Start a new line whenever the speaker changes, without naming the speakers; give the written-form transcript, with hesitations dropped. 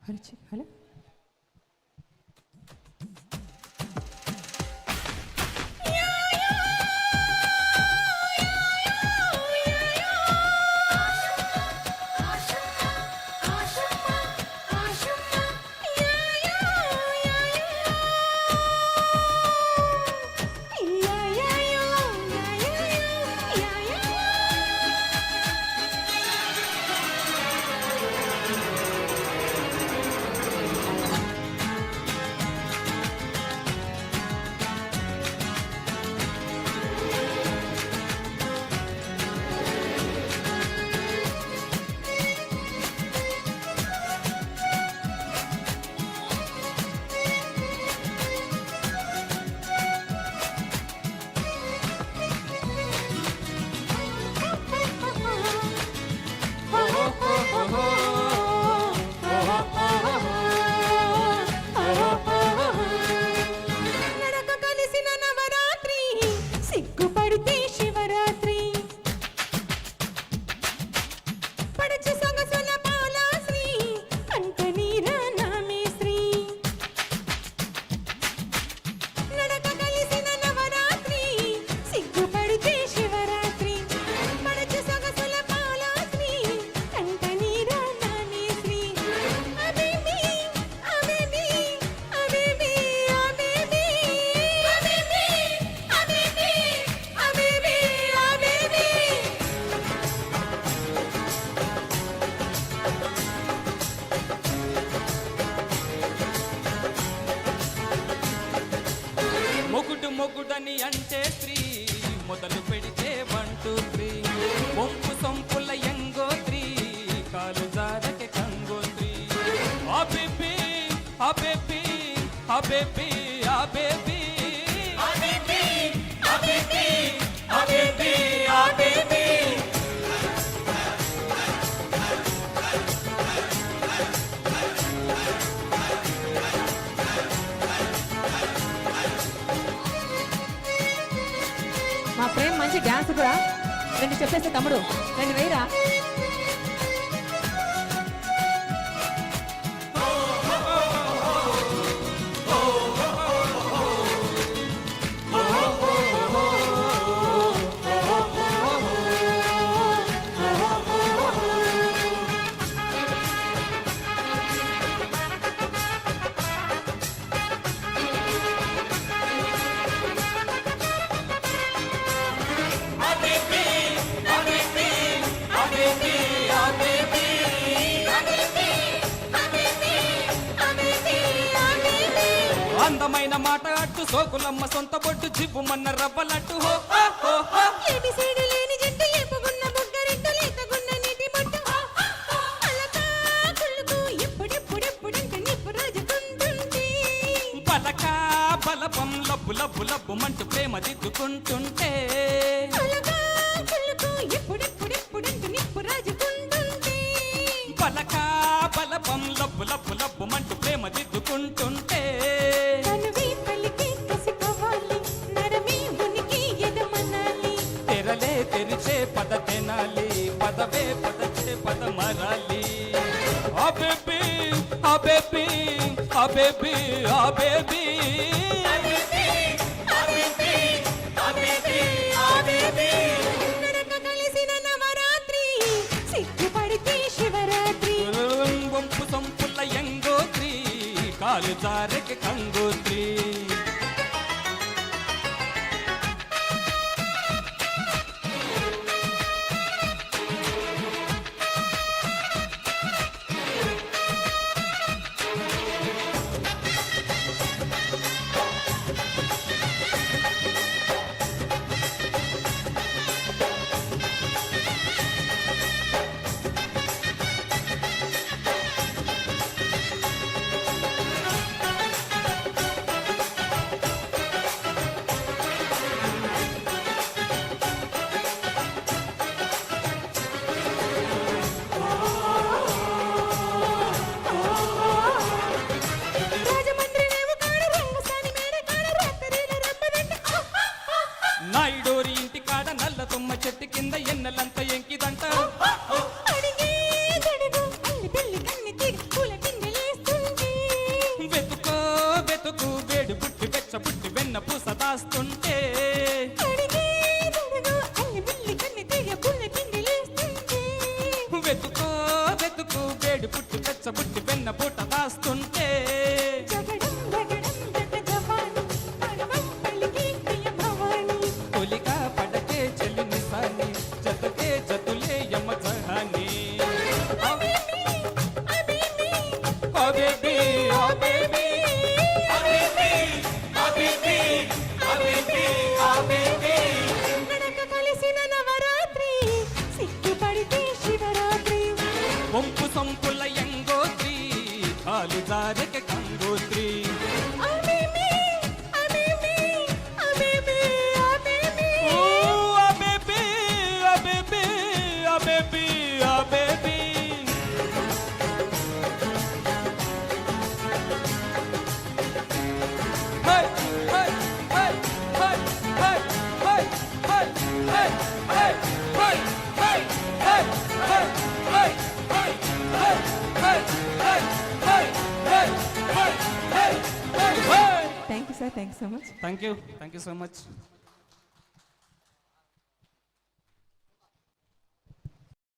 hello
మొగుడని అంటే స్త్రీ మొదలు పెడితే 1 2 3 వంపు సొంపుల ఎంగోత్రి కాలు జారకే కంగోత్రి ఆ బేబీ ఆ బేబీ ఆ బేబీ ఆ బేబీ ఆ బేబీ ఆ బేబీ ఆ బేబీ ఆ బేబీ
మా ప్రేమ్ మంచి డ్యాన్స్ కూడా రెండు చెప్పేస్తే తమ్ముడు రెండు వేయరా అందమైన మాట అట్టు సోకులమ్మ సొంత బొట్టు జిబ్బుమన్న రవ్వలట్టు హో హో హో
లేని జంట ఏపుగున్న బుగ్గరెట్టు లేతగున్న నీటి బొట్టు అలకా కుళ్ళుకు ఎప్పుడెప్పుడెప్పుడంట నిప్పు రాజుకుంటుంటే
పలకా బలపం లబ్బు లబ్బు లబ్బు మంటూ ప్రేమ దిద్దుకుంటుంటే
అలకా కుళ్ళుకు ఎప్పుడెప్పుడెప్పుడంట నిప్పు రాజుకుంటుంటే
పలకా బలపం లబ్బు లబ్బు లబ్బు మంటూ ప్రేమ దిద్దుకుంటుంటే
కనువి పలికి కసిపోవాలి నడమి ఉనికి ఎదమనాలి
తెరలే తెరిచే పద తెనాలి పదవే పదచే పద మరాలి ఆ బేబీ ఆ బేబీ ఆ బేబీ ఆ బేబీ
నడక కలిసిన నవరాత్రి సిగ్గుపడితే శివరాత్రి
వంపు సంపుల ఎంగోత్రి కాలు జారకి కంగోత్రి
చెండి పుట్టి పెచ్చబుట్టి వెన్న పూట దాస్తుంటే
జగడం జగడం జగ జవాని పడవం పలికి ప్రియ భవాని
తొలిగా పడకే చెల్లి నిసాని జతకే జతులే యమ జహాని
అబేబీ
ఓ బేబీ ఓ బేబీ
నడక కలిసిన నవరాత్రి సిగ్గుపడితే శివరాత్రి
వంపు సంపుల ఎంగోత్రి కాలు జారక కంగోత్రి
అబేబీ అబేబీ అబేబీ అబేబీ
ఓ ఆ బేబీ ఆ బేబీ ఆ బేబీ ఆ baby hey hey hey hey hey hey hey hey hey hey hey hey hey hey
thank you sir thank you so much
thank you so much